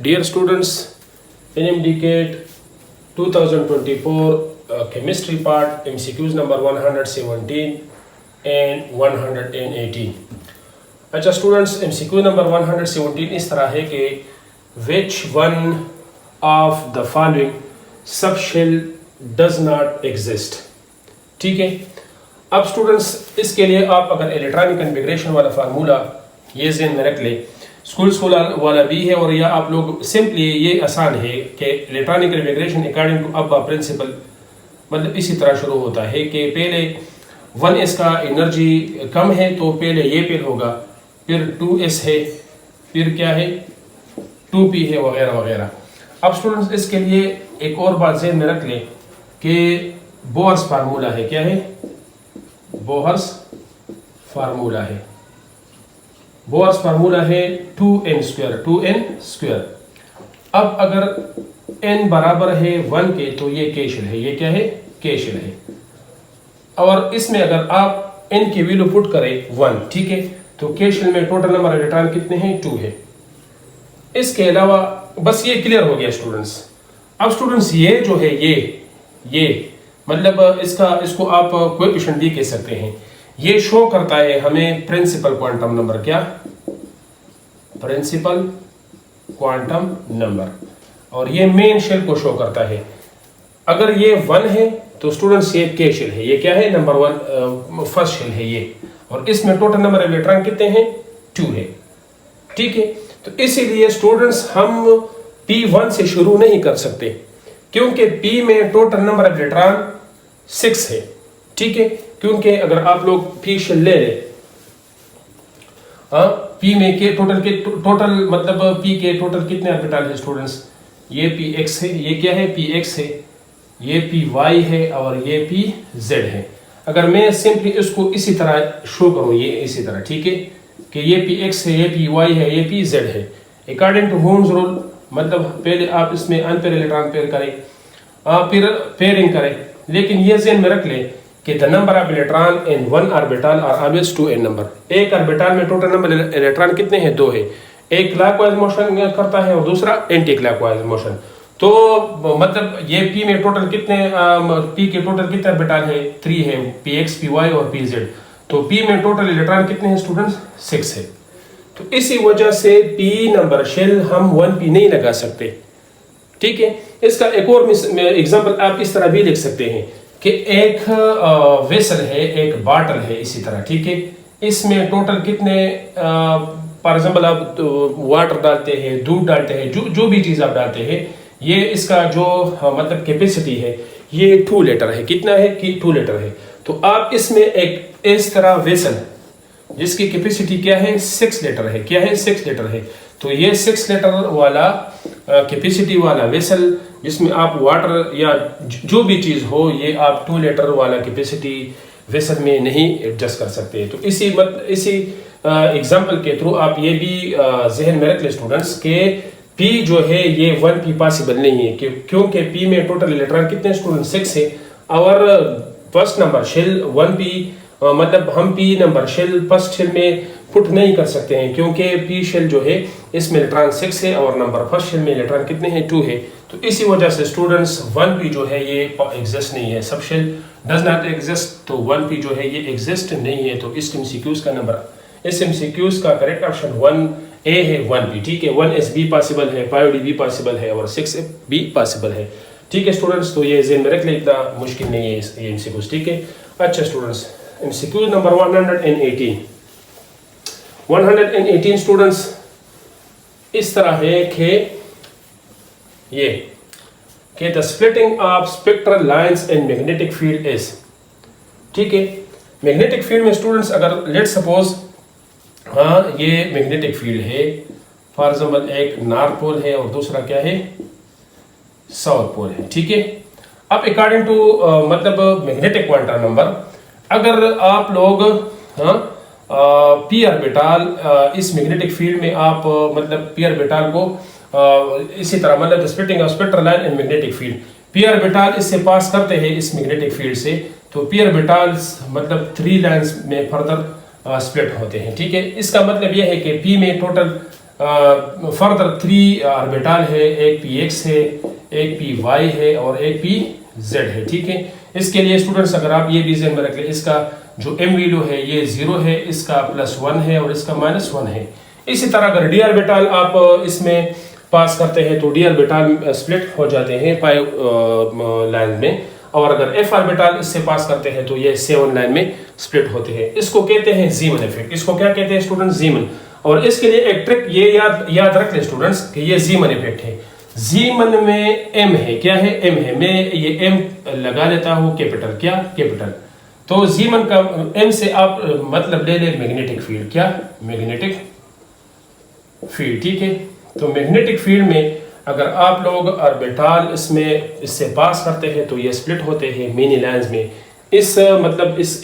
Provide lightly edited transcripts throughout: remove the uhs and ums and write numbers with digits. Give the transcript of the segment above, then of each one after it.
Dear students, NMDCAT 2024 chemistry part MCQs number 117 and 118. अच्छा students, MCQ number 117 इस तरह है कि which one of the following subshell does not exist. ठीक है, अब स्टूडेंट्स इसके लिए आप अगर इलेक्ट्रॉनिक कन्फिगरेशन वाला फार्मूला ये ज़हन में रख ले, स्कूल वाला भी है और या आप लोग सिंपली ये आसान है कि इलेक्ट्रॉनिक कन्फिगरेशन अकॉर्डिंग टू अब्बा प्रिंसिपल मतलब इसी तरह शुरू होता है कि पहले 1s का एनर्जी कम है तो पहले ये पेल होगा, फिर 2s है, फिर क्या है 2p है वगैरह वगैरह। अब स्टूडेंट्स इसके लिए एक और बात ज़हन में रख लें कि बोहर्स फार्मूला है, क्या है बोहर्स फार्मूला है, बोहर्स फार्मूला है 2n स्क्वायर। अब अगर n बराबर है 1 के तो ये केशल है, ये क्या है केशल है। और इसमें अगर आप n की वैल्यू पुट करें 1, ठीक है, तो केशल में टोटल नंबर ऑफ इलेक्ट्रॉन कितने हैं 2 है। इसके अलावा बस ये क्लियर हो गया स्टूडेंट्स। अब स्टूडेंट्स ये जो है ये मतलब इसको आप कोएफिशिएंट भी कह सकते हैं, ये शो करता है हमें प्रिंसिपल क्वांटम नंबर, क्या प्रिंसिपल क्वांटम नंबर, और ये मेन शेल को शो करता है। अगर ये 1 है तो स्टूडेंट्स ये के शेल है, ये क्या है नंबर 1 फर्स्ट शेल है ये, और इसमें टोटल नंबर ऑफ इलेक्ट्रॉन कितने हैं 2 है, ठीक है। तो इसीलिए स्टूडेंट्स हम P1 से शुरू नहीं कर सकते क्योंकि P में टोटल नंबर ऑफ इलेक्ट्रॉन 6 है, ठीक है। क्योंकि अगर आप लोग P शेल ले लें, P में के टोटल मतलब P के टोटल कितने ऑर्बिटल है स्टूडेंट्स, ये Px है, ये क्या है Px है, ये Py है और ये Pz है। अगर मैं सिंपली इसको इसी तरह शो करूं, ये इसी तरह, ठीक है, कि ये Px है, ये Py है, ये Pz है, अकॉर्डिंग टू होम्स रूल मतलब पहले आप इसमें अनपेयर इलेक्ट्रॉन पेयर करें, फिर पेयरिंग करें, लेकिन ये ज़हन में रख लें कि the number of electron in one orbital are always 2n number. एक ऑर्बिटल में टोटल नंबर इलेक्ट्रॉन कितने हैं 2 है, एक क्लॉकवाइज मोशन करता है और दूसरा एंटी क्लॉकवाइज मोशन। तो मतलब ये P में टोटल कितने P के टोटल कितने ऑर्बिटल है 3 है, Px Py और Pz। तो P में टोटल इलेक्ट्रॉन कितने हैं स्टूडेंट्स 6 है। तो इसी वजह से P नंबर शेल हम 1p नहीं लगा सकते, ठीक है। इसका एक और एग्जांपल आप इस तरह भी लिख सकते हैं कि एक वेसल है, एक बॉटल है इसी तरह, ठीक है, इसमें टोटल कितने फॉर एग्जांपल आप वाटर डालते हैं, दूध डालते हैं, जो भी चीज़ आप डालते हैं, ये इसका जो मतलब कैपेसिटी है ये 2 लीटर है, कितना है कि 2 लीटर है। तो आप इसमें एक इस तरह वेसल जिसकी कैपेसिटी क्या है 6 लीटर है, क्या है 6 लीटर है, तो ये 6 लीटर वाला कैपेसिटी वाला वेसल जिसमें आप वाटर या जो भी चीज़ हो ये आप 2 लीटर वाला कैपेसिटी वेसल में नहीं एडजस्ट कर सकते। तो इसी एग्जांपल के थ्रू आप ये भी जहन में रख ले स्टूडेंट्स के P जो है ये 1p पॉसिबल नहीं है क्योंकि P में टोटल इलेक्ट्रॉन कितने स्टूडेंट 6 है और फर्स्ट नंबर शेल 1p मतलब हम P number shell first shell में पुट नहीं कर सकते हैं क्योंकि P शेल जो है इसमें इलेक्ट्रॉन 6 है और नंबर फर्स्ट शेल में इलेक्ट्रॉन कितने हैं 2 है। तो इसी वजह से स्टूडेंट्स 1p जो है ये एग्जिस्ट नहीं है, सब शेल डज नॉट एग्जिस्ट, तो 1p जो है ये एग्जिस्ट नहीं है। तो इस MCQs का नंबर इस MCQs का करेक्ट ऑप्शन 1A है 1p, ठीक है। 1s भी पॉसिबल है, 5d भी पॉसिबल है और 6f भी पॉसिबल है, ठीक है स्टूडेंट्स। तो ये ज़हन में रख ले, इतना मुश्किल नहीं है ये MCQs, ठीक है। अच्छा स्टूडेंट्स, MCQ नंबर 118 स्टूडेंट्स इस तरह है कि ये कि the splitting of spectral lines in magnetic field is, ठीक है। मैग्नेटिक फील्ड में स्टूडेंट्स अगर लेट सपोज ये मैग्नेटिक फील्ड है, फॉर एग्जांपल एक नॉर्थ पोल है और दूसरा क्या है साउथ पोल है, ठीक है। अब अकॉर्डिंग टू मतलब मैग्नेटिक क्वांटम नंबर अगर आप लोग P ऑर्बिटल इस मैग्नेटिक फील्ड में आप मतलब P ऑर्बिटल को इसी तरह मतलब splitting of spectral line in magnetic field, P orbital इससे पास करते हैं इस मैग्नेटिक फील्ड से, तो P ऑर्बिटल्स मतलब 3 लाइंस में फर्दर स्प्लिट होते हैं, ठीक है। इसका मतलब यह है कि P में टोटल फर्दर 3 ऑर्बिटल है, एक px है, एक py है और एक pz है। ठीक है, इसके लिए स्टूडेंट्स अगर आप ये भी ध्यान में रख लें, इसका जो m वैल्यू है ये 0 है, इसका +1 है और इसका -1 है। इसी तरह अगर d ऑर्बिटल आप इसमें पास करते हैं तो d ऑर्बिटल स्प्लिट हो जाते हैं 5 लाइन में, और अगर f ऑर्बिटल इससे पास करते हैं तो ये 7 लाइन में स्प्लिट होते हैं। इसको कहते हैं जीमन इफेक्ट। इसको क्या कहते हैं स्टूडेंट्स? जीमन। और इसके लिए एक ट्रिक ये याद रख लें स्टूडेंट्स कि ये जीमन इफेक्ट है। जीमन में m है, क्या है? m है। मैं ये m लगा लेता हूं कैपिटल, क्या? कैपिटल। तो जीमन का m से आप मतलब ले ले मैग्नेटिक फील्ड, क्या? Magnetic field. ठीक है, तो मैग्नेटिक फील्ड में अगर आप लोग ऑर्बिटल इससे पास करते हैं तो ये स्प्लिट होते हैं मेनी लाइंस में। इस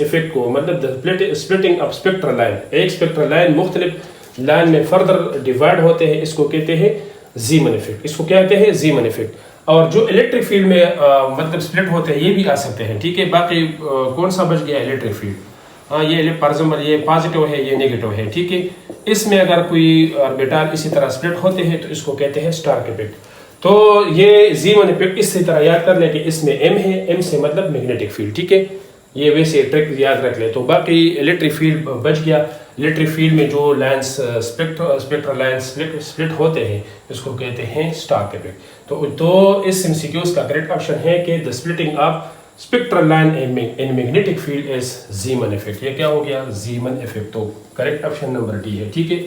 इफेक्ट को स्प्लिटिंग ऑफ स्पेक्ट्रल लाइन, एक स्पेक्ट्रल लाइन मुख्तलिफ लाइन में फर्दर डिवाइड होते हैं, इसको कहते हैं जीमन इफेक्ट। इसको क्या कहते हैं? जीमन इफेक्ट। और जो इलेक्ट्रिक फील्ड में स्प्लिट होते हैं ये भी आ सकते हैं। ठीक है, बाकी कौन सा बच गया? Electric field. हाँ, ये फॉर एग्जाम्पल ये पॉजिटिव है, ये नेगेटिव है। ठीक है, इसमें अगर कोई ऑर्बिटल इसी तरह स्प्लिट होते हैं तो इसको कहते हैं स्टार्क इफेक्ट। तो ये जीमन इफेक्ट इसी तरह याद कर लें कि इसमें m है, m से मतलब मैग्नेटिक फील्ड। ठीक है, ये वैसे ट्रिक याद रख ले। तो बाकी इलेक्ट्रिक फील्ड बच गया। इलेक्ट्रिक फील्ड में जो लाइंस स्पेक्ट्रल लाइंस स्प्लिट होते हैं इसको कहते हैं स्टार्क इफेक्ट। तो इस एमसीक्यूज का करेक्ट ऑप्शन है कि the splitting of spectral line in magnetic field is जीमन effect. ये क्या हो गया? जीमन इफेक्ट। तो करेक्ट ऑप्शन नंबर डी है। ठीक है।